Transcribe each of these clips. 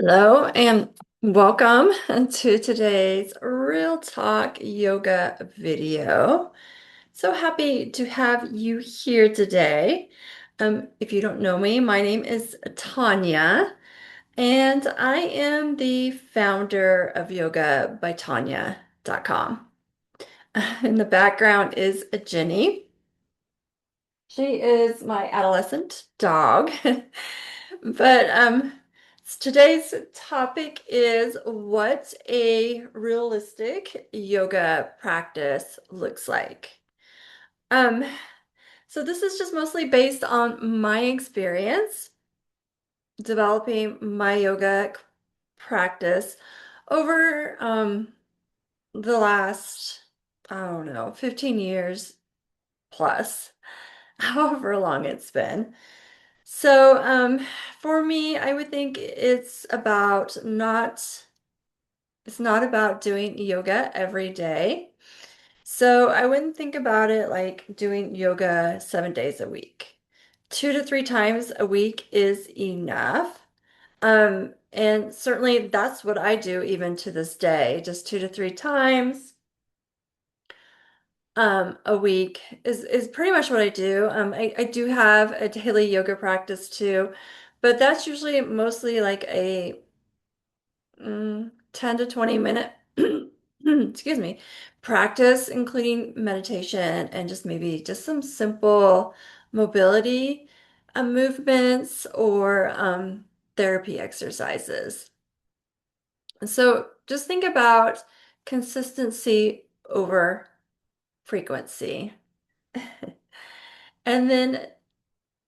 Hello and welcome to today's Real Talk Yoga video. So happy to have you here today. If you don't know me, my name is Tonya, and I am the founder of yogabytonya.com. In the background is Jenny. She is my adolescent dog. But today's topic is what a realistic yoga practice looks like. Um, so this is just mostly based on my experience developing my yoga practice over the last, I don't know, 15 years plus, however long it's been. So, for me, I would think it's not about doing yoga every day. So I wouldn't think about it like doing yoga 7 days a week. 2 to 3 times a week is enough. And certainly that's what I do even to this day, just 2 to 3 times a week is pretty much what I do. I do have a daily yoga practice too, but that's usually mostly like a 10 to 20 minute excuse me, practice, including meditation and just maybe just some simple mobility movements or therapy exercises. So just think about consistency over frequency. And then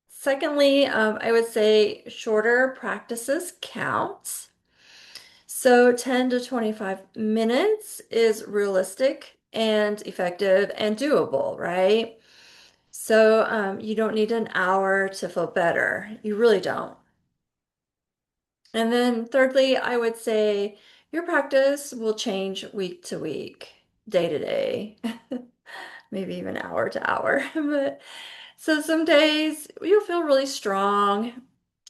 secondly, I would say shorter practices count. So 10 to 25 minutes is realistic and effective and doable, right? So you don't need an hour to feel better. You really don't. And then thirdly, I would say your practice will change week to week, day to day, maybe even hour to hour. But so some days you'll feel really strong,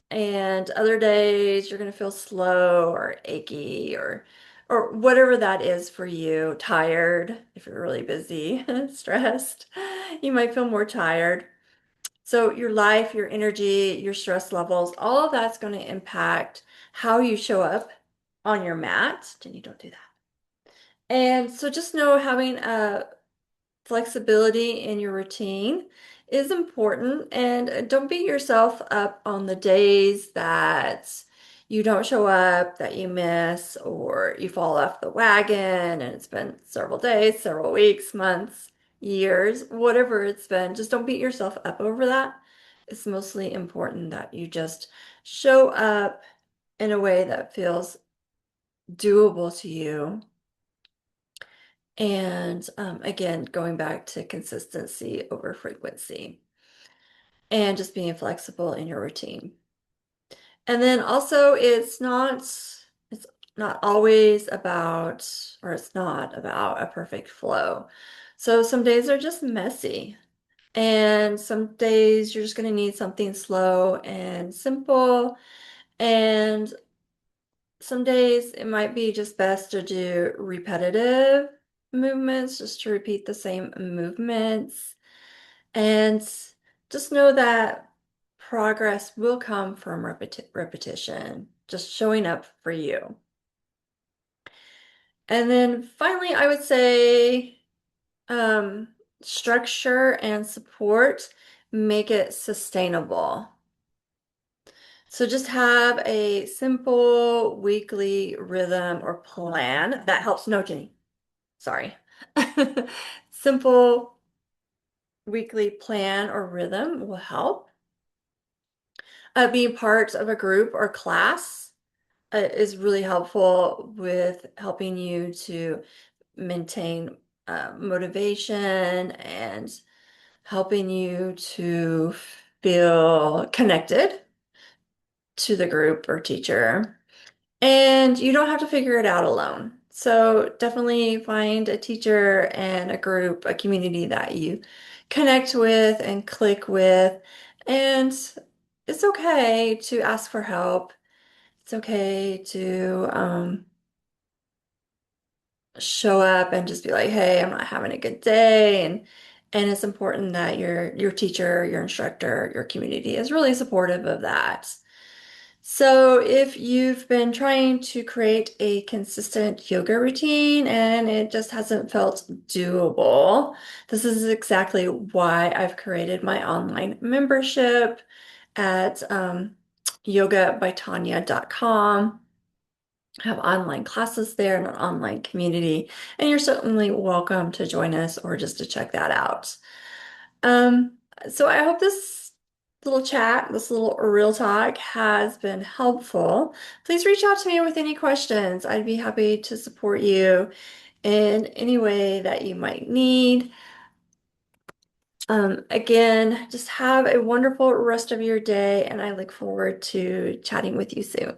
and other days you're going to feel slow or achy or whatever that is for you, tired if you're really busy, stressed. You might feel more tired. So your life, your energy, your stress levels, all of that's going to impact how you show up on your mat. Jenny, don't do that. And so just know having a flexibility in your routine is important, and don't beat yourself up on the days that you don't show up, that you miss, or you fall off the wagon and it's been several days, several weeks, months, years, whatever it's been. Just don't beat yourself up over that. It's mostly important that you just show up in a way that feels doable to you. And again, going back to consistency over frequency and just being flexible in your routine. And then also it's not always about, or it's not about a perfect flow. So some days are just messy, and some days you're just going to need something slow and simple. And some days it might be just best to do repetitive movements, just to repeat the same movements. And just know that progress will come from repetition, just showing up for you. And then finally, I would say um, structure and support make it sustainable. So just have a simple weekly rhythm or plan that helps. No, Jenny, sorry. Simple weekly plan or rhythm will help. Being part of a group or class is really helpful with helping you to maintain motivation and helping you to feel connected to the group or teacher. And you don't have to figure it out alone. So definitely find a teacher and a group, a community that you connect with and click with. And it's okay to ask for help. It's okay to show up and just be like, hey, I'm not having a good day. And it's important that your teacher, your instructor, your community is really supportive of that. So if you've been trying to create a consistent yoga routine and it just hasn't felt doable, this is exactly why I've created my online membership at yogabytonya.com. Have online classes there and an online community, and you're certainly welcome to join us or just to check that out. Um, so I hope this little chat, this little real talk has been helpful. Please reach out to me with any questions. I'd be happy to support you in any way that you might need. Again, just have a wonderful rest of your day, and I look forward to chatting with you soon.